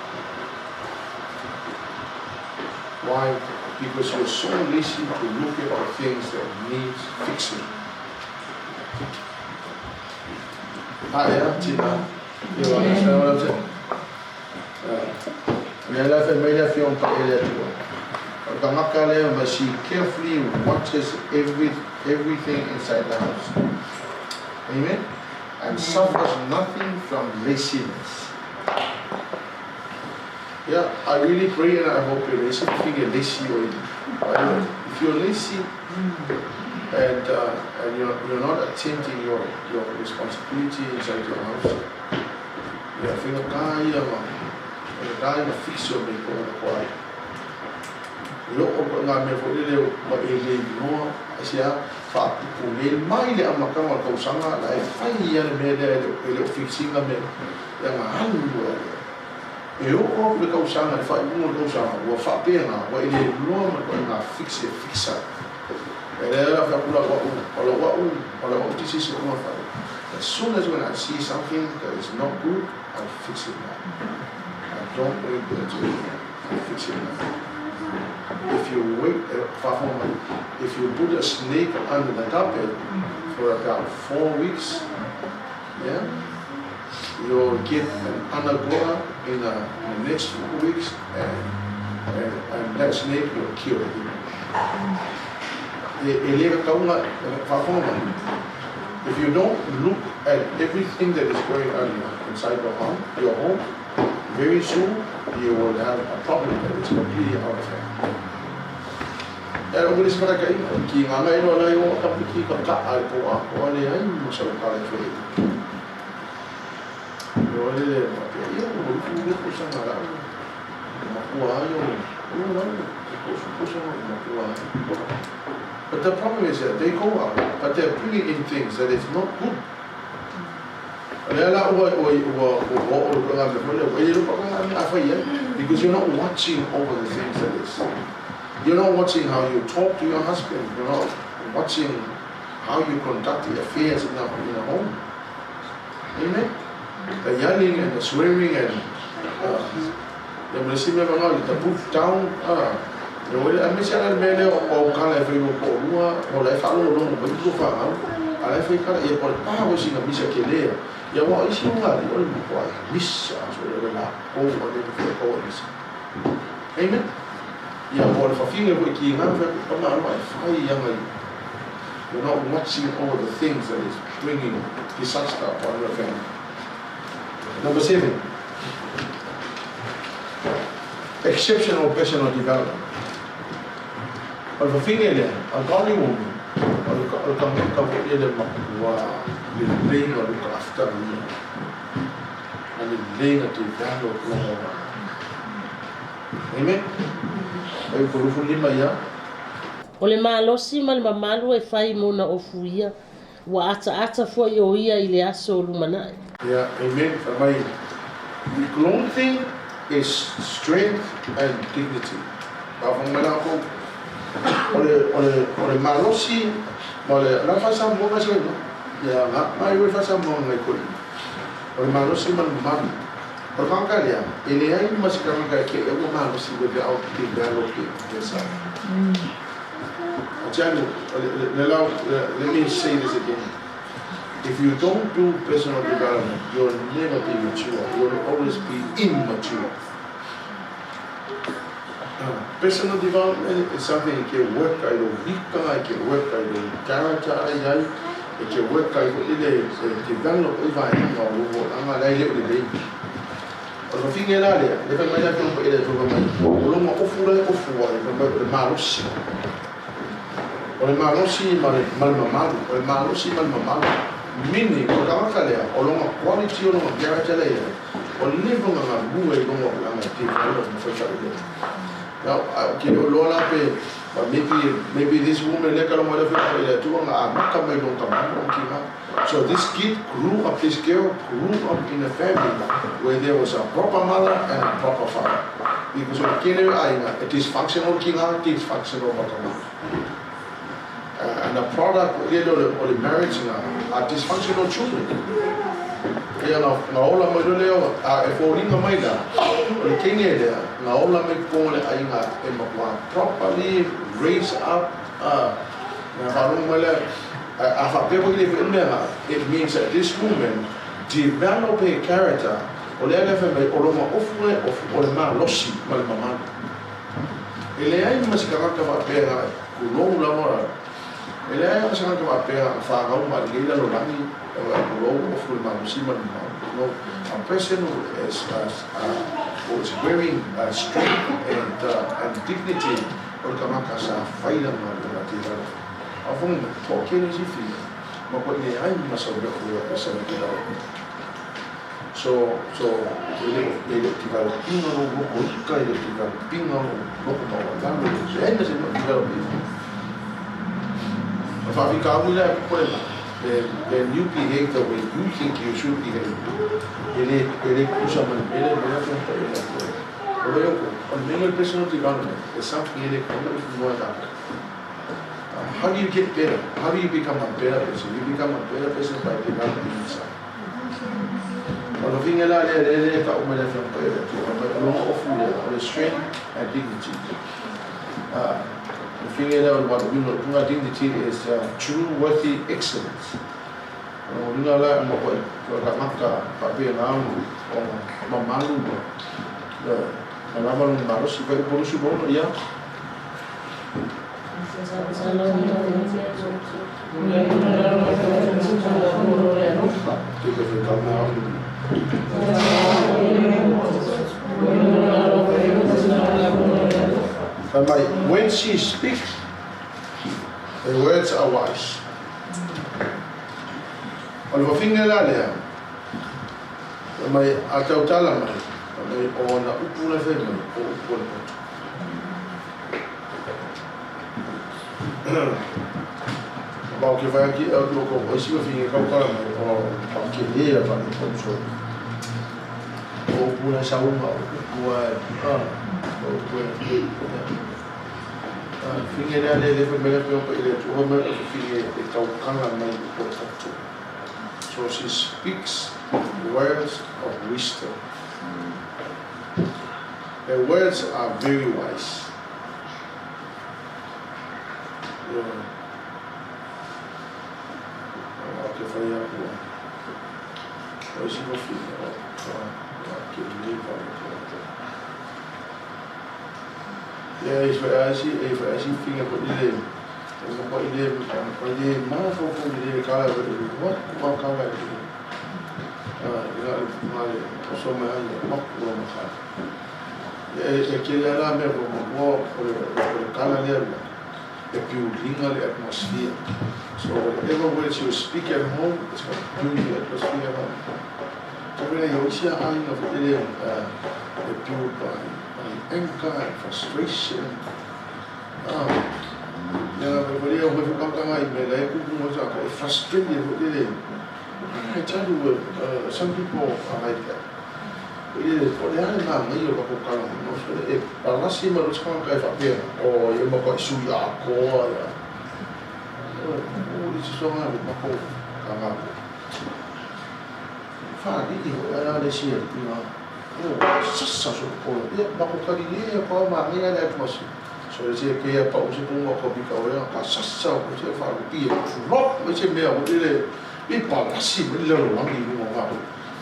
Why? Because you're so lazy to look at the things that need fixing. Yeah, Tina. You understand what I'm saying? But she carefully watches everything inside the house. Amen? And suffers nothing from laziness. Yeah, I really pray and I hope you're lazy. If you're lazy already. If you're lazy and you're not attending your responsibility inside your house, you're thinking, you're fix your makeup. Lo o nga me fo le ma ele no asia fa ku le mai le ama ka ma ko sanga la e fai ya le me le fixing me ya nga halu e o le ko sanga fa mo ko sanga wa fa pe nga wa ele no ma ko nga fixa e le la fa kula wa ti si so ma fa as soon as when I see something that is not good I fix it now. I don't wait until I fix it now. If you wait, if you put a snake under the carpet for about 4 weeks, yeah, you'll get an anagora in the next 4 weeks, and that snake will kill you. If you don't look at everything that is going on inside your home, very soon you will have a problem that is completely out of hand. Era o lis para kai ki nga mai no lai o ka ki ka ka ai po a o le ai mo sa ka le fe. Yo le ma ke yo o ku ko sa na la. Ma ku a yo. O la ko sa ma ku a. But the problem is that they go out, but they're bringing in things that is not good. Because you're not watching over the things that is. You're not watching how you talk to your husband. You're not watching how you conduct the affairs in the home. Amen? The yelling and the swearing and the put down. I miss a man or Kala or I follow along, but you go far. I think I was in a Missa Kelea. Yeah, well, it's not the only boy. Miss, Amen? Yeah, well, if I feel like you're not watching all the things that is bringing disaster upon your family. Number 7, exceptional personal development. But if I feel like a godly woman, or come laying or look after me, and laying at the value of long. Amen? O le malosi ma le mamalu e fai mo na ofuia wa ata fo o ia I le aso o lumanai. Yeah, amen. The clothing is strength and dignity. O le malosi ma le la fasa mo ma se no. Ya mai we fasa mo ngai ko. O le malosi ma mami. O kangalia, ele ai masikanga ke e o malosi we out the dialogue yes. Let me say this again. If you don't do personal development, you'll never be mature. You'll always be immature. Personal development is something you can work out of vika, you can work out of character, you can work out of develop if I know what I'm a little bit. Ono finge la le fa mai la ko ele to mai. Lo mo ofura le malusi. Ole malusi mal mamalu, ole malusi mal mamalu. Mini ko ka ka le o lo quality o lo garage le. O live nga buwe lo mo la ma ti ka lo mo fa le. Now, lo la pe but maybe this woman like a mother so this kid grew up, this girl grew up in a family where there was a proper mother and a proper father. Because when kid a dysfunctional king and dysfunctional mother. And the product or the marriage are dysfunctional children. Na ola mai leo e foringa mai da o le kenge there na ola mai pole ainga e makwa properly raise up na harung mala a fa pe ko le it means that this woman develop a character o le ala fa mai o lo ma ofure o le ma losi ma le mama ele ai mas ka ka fa pe na ku lo la mora ele ai mas ka fa pe fa ga ma le la lo lani a person who is wearing strength and dignity or kamaka sa faida na relativa a fun porque ele se fica mas pode nem ai mas sobre o que se me so ele tiver pinga no bloco cai ele tiver pinga no bloco no andando ainda se não tiver o pinga a fa ficar mulher por exemplo when you behave the way you think you should behave, ele puxa mais, ele afronta ele. On personal development, there's something ele não é nada. How do you get better? How do you become a better person? You become a better person by developing yourself. Quando vinha lá, ele está uma das coisas, uma oferta, the strength and dignity. The thing is what we know, dignity is true, worthy excellence. We know that maka papi ngam o mamalu nalaman malu sipai polisi bono ya. When she speaks, the words are wise. Alva finga la lea, mai atau tala mai o na upuna fe mai o upuna. Bao ke vai aqui eu loko o si finga kau tala mai o ke lea pa ni so. O upuna sa uma o finge le le fe mele pe o ile o me finge e tau kanga mai o tatu. So she speaks words of wisdom. Her words are very wise. Okay, for you. Hoje vou ficar aquele livro. If I see finger put it in, what ele mais fofo ele cara what cara eu sou mais uma cara aquele lá mesmo o cara ali é building a atmosphere so whatever words you speak at home it's going to build the atmosphere at home também eu tinha ainda ele build by anger and frustration eu vou ficar mais bem como é frustrated with it. I tell you, some people are like that. Olha na meio para colocar no nosso para lá cima dos caras que vai ver ou eu vou sujar a cor isso só é uma coisa cara fala que era desse eu só por eu vou colocar ali para uma minha atmosfera. So they say que pa usi pun ko bi ka ora ka sassa ko se fa bi rock me se me o dile bi pa la si me le ro ngi mo va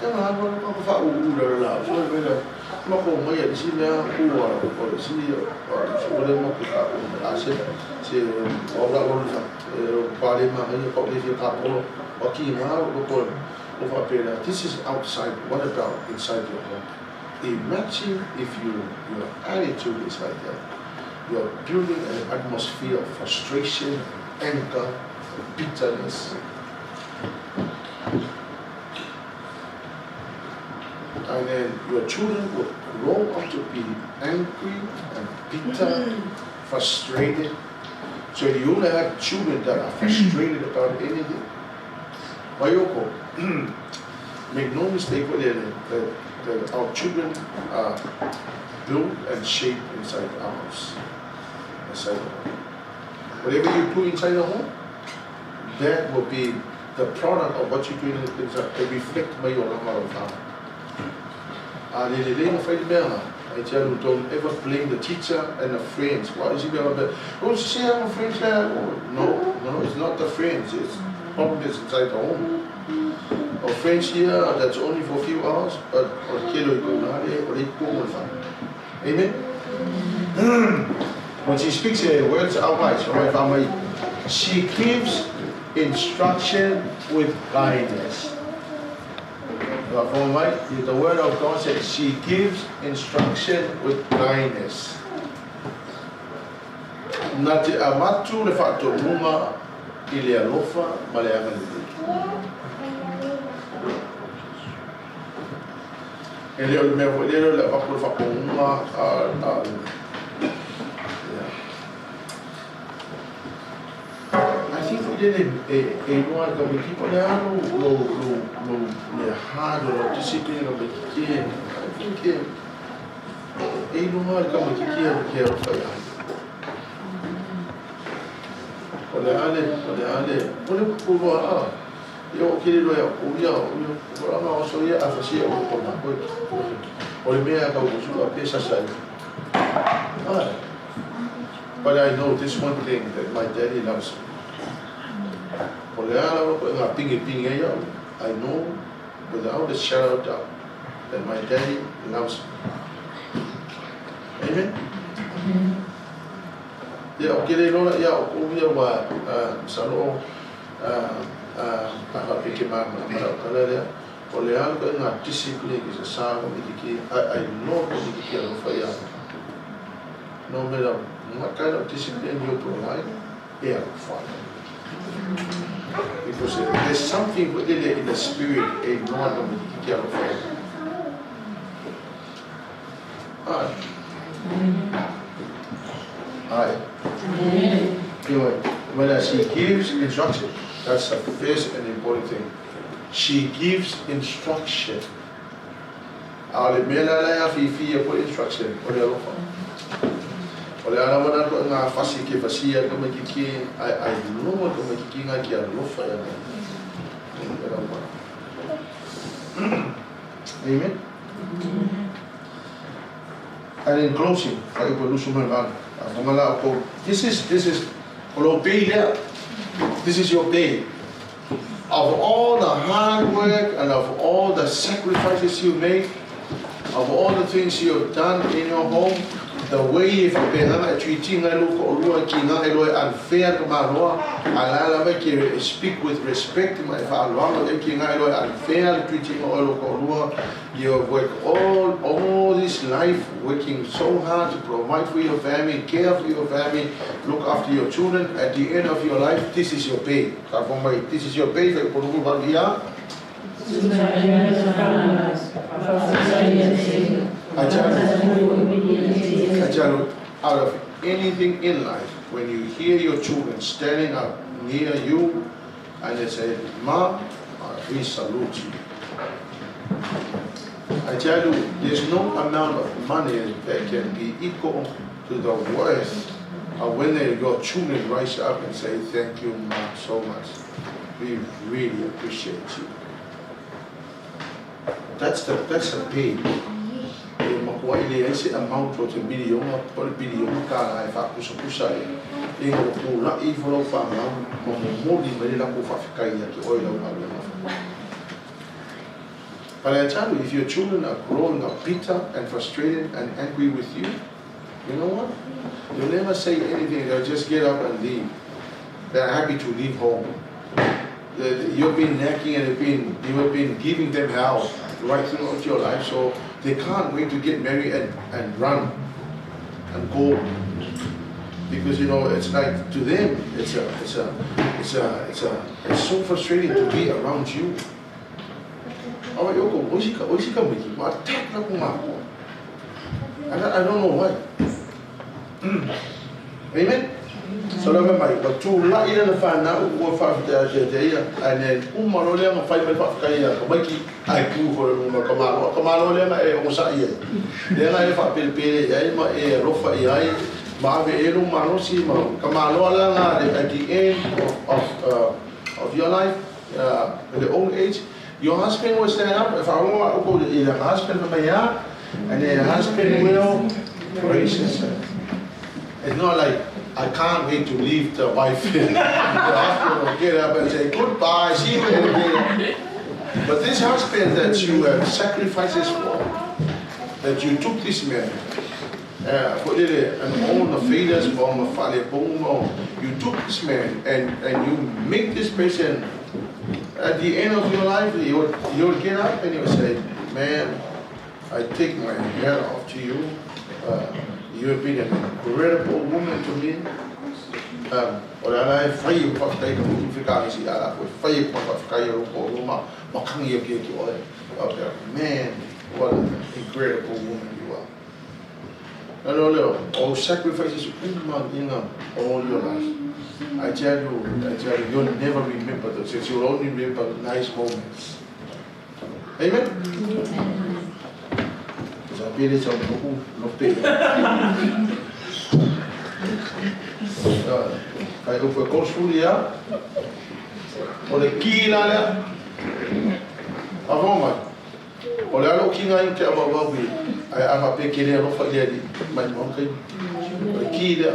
ya na ko ko fa u la so me le ma ko mo ya si me u wa ko si so le mo ka a se o la ko sa pa le ma me ko le ka ko o ki ma ko fa pena this is outside what about inside your home imagine if your attitude is like that. You're building an atmosphere of frustration, anger, bitterness. And then your children will grow up to be angry and bitter, frustrated. So you only have children that are frustrated about anything. Mayoko, make no mistake with it, that our children are built and shaped inside our house. Inside the home. Whatever you put inside the home, that will be the product of what you do in the inside. They reflect by your life. I tell you, don't ever blame the teacher and the friends. Why is he being bad? Oh, see, I'm a friend. No, it's not the friends. It's problem is inside the home. Our friends here, that's only for a few hours, but amen. When she speaks words out wise, she gives instruction with guidance. The word of God says she gives instruction with kindness. Nati amatu le fato uma ile alofa male amali. Ele o me voleiro le fato fato uma I think we did one that we keep on the hard or discipline of the kid. I think one come to care for you. Eu queria but I know this one thing that my daddy loves me. I know without a shadow of doubt that my daddy loves me. Amen? Yeah, okay, they know that, yeah, over what, Salo, I pick him up, I'm not discipline is a sound of the I know the key of fire. No matter what kind of discipline you provide, they are fine. Because there's something within in the spirit, a not going to take care of it. Anyway, when she gives instruction, that's the first and important thing. She gives instruction. I'll put instruction. I know what Amen. And in closing, this is your day. Of all the hard work and of all the sacrifices you make, of all the things you have done in your home, the way if treating unfair to speak with respect my unfair treating you have worked all this life working so hard to provide for your family, care for your family, look after your children. At the end of your life, this is your pay. This is your pay for out of anything in life, when you hear your children standing up near you and they say, Ma, we salute you. I tell you, there's no amount of money that can be equal to the worth of when your children rise up and say, thank you, Ma, so much. We really appreciate you. That's the pay. Amount to billion car I fact to Pusai. Not evil of more But I tell you, if your children are growing up bitter and frustrated and angry with you, you know what? They'll never say anything, they'll just get up and leave. They're happy to leave home. You've been nagging and you have been giving them hell right throughout your life, so they can't wait to get married and run and go. Because it's like to them, it's so frustrating to be around you. I don't know why. Amen. So love my but two la ina na fa na o fa ta and then umaro ma fa me fa ka ya ko baki ai ku for no kamalo le ma e o sa ye le na e fa pel ya ma e rofa ya ma ve elu manosi ma kamalo la na at the end of your life at the old age your husband will stand up if I want to go to the husband of my yard and the husband will praise himself. It's not like I can't wait to leave the wife in the hospital, get up and say goodbye, see you again. But this husband that you have sacrifices for, that you took this man, put it and all the failures from a father, you took this man and you make this person at the end of your life, you'll get up and you'll say, man, I take my hat off to you. You have been an incredible woman to me. Man, what an incredible woman you are. All sacrifices all your life. I tell you, you'll never remember those. You'll only remember nice moments. Amen? Kai ufa kosulia ole kila le avoma ole alo kinga inte avabi ai ava pekele alo fa di mai mon kai kila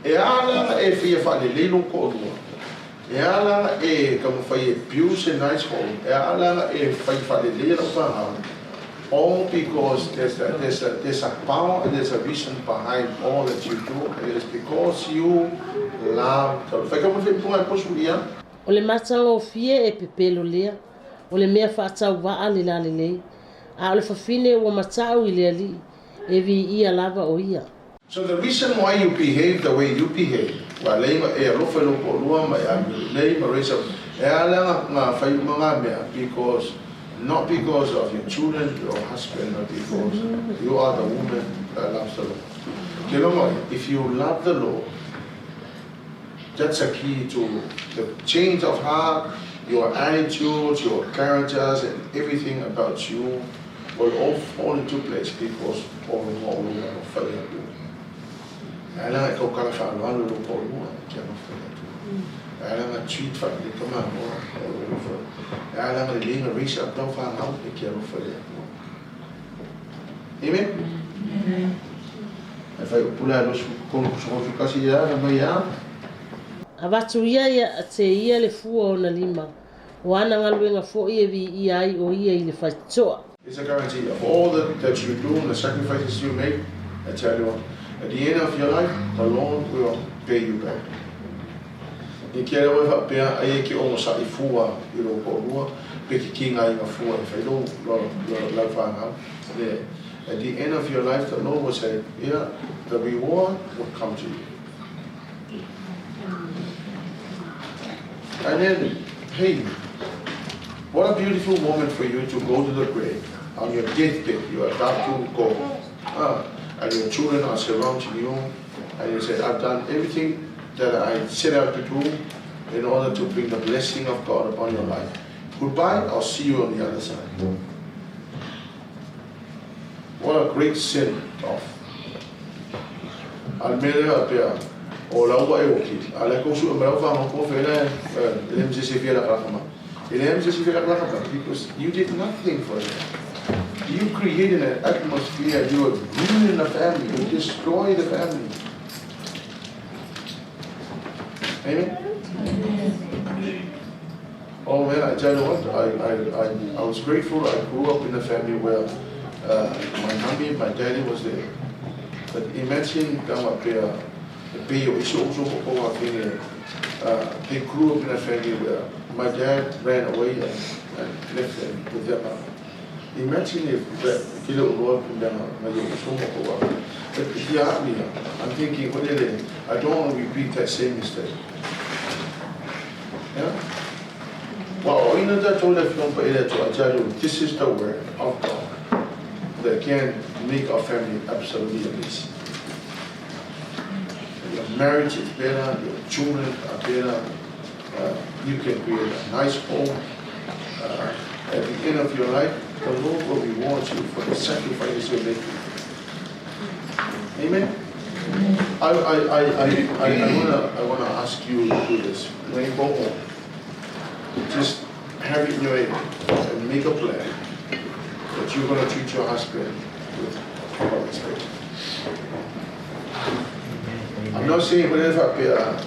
e ala e fia fa le lelo ko do e ala e como foi abuse and nice home e ala e fa le lelo fa all because there's a power and there's a reason behind all that you do. It is because you love God. O le matanga o fie e pepelo lea, o le mea whaatau waa le la lei, a o le whawhine o matau I lea li, e vi ia lava o ia. So the reason why you behave the way you behave, wa leima e rofa lo ko lua mai a leima resa e ala nga fai mga mea because not because of your children, your husband, but because you are the woman that loves the Lord. If you love the Lord, that's a key to the change of heart, your attitudes, your characters, and everything about you will all fall into place because all of what we are failing to do. I like how kind of a lot of people cannot fail to. I like a treat for the command all over. I like a little reach up down for an out the care for it. Amen? If I pull out those Confucasia, Avatu ia te ia le fua o na lima, o ana ngaluenga fo ia vi ia ai o ia I le whaitoa. It's a guarantee of all that you do and the sacrifices you make. I tell you what, at the end of your life, the Lord will pay you back. Ni kere o fa pe ai ki o sa I fua I lo ko lua pe ki kinga I fua I fa lo la fa na. At the end of your life, the Lord will say, yeah, the reward will come to you. And then, hey, what a beautiful moment for you to go to the grave. On your deathbed, you are about to go. And your children are surrounding you. And you say, I've done everything that I set out to do in order to bring the blessing of God upon your life. Goodbye, I'll see you on the other side. What a great sin of. Almeida apea o laua e oki. Ale ko su me fa mo ko fele ele se se fiela kama. Ele se se fiela kama because you did nothing for them. You created an atmosphere, you are ruining the family, you destroy the family. Amen? Oh man, I tell you what, I was grateful. I grew up in a family where my mommy and my daddy was there. But imagine they grew up in a family where my dad ran away and left them with their mom. Imagine if that kilo Lord come down and you so much. But yeah, I'm thinking, what is it? I don't want to repeat that same mistake. Yeah? Well, you know that told us from this is the word of God that can make our family absolutely amazing. Your marriage is better, your children are better, you can create a nice home. At the end of your life, the Lord will reward you for the sacrifices you're making. Amen? I wanna ask you to do this. When you go home, just have it in your head and make a plan that you're gonna treat your husband with proper respect. I'm not saying whenever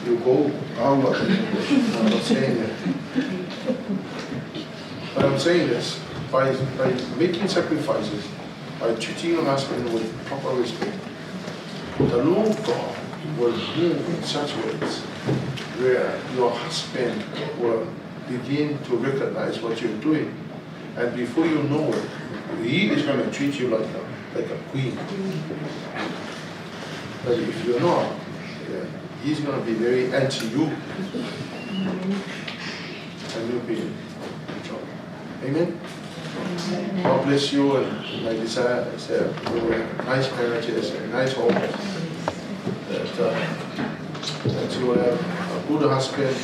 you go out, I'm not saying that. But I'm saying this, by making sacrifices, by treating your husband with proper respect, the Lord God will move in such ways where your husband will begin to recognize what you're doing. And before you know it, he is going to treat you like a queen. But if you're not, he's going to be very anti-you. And you'll be in trouble. Amen? God bless you, and my desire is that you will have nice marriages and nice homes, that you will have a good husband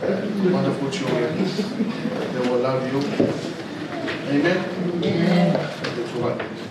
and wonderful children that will love you. Amen? Amen.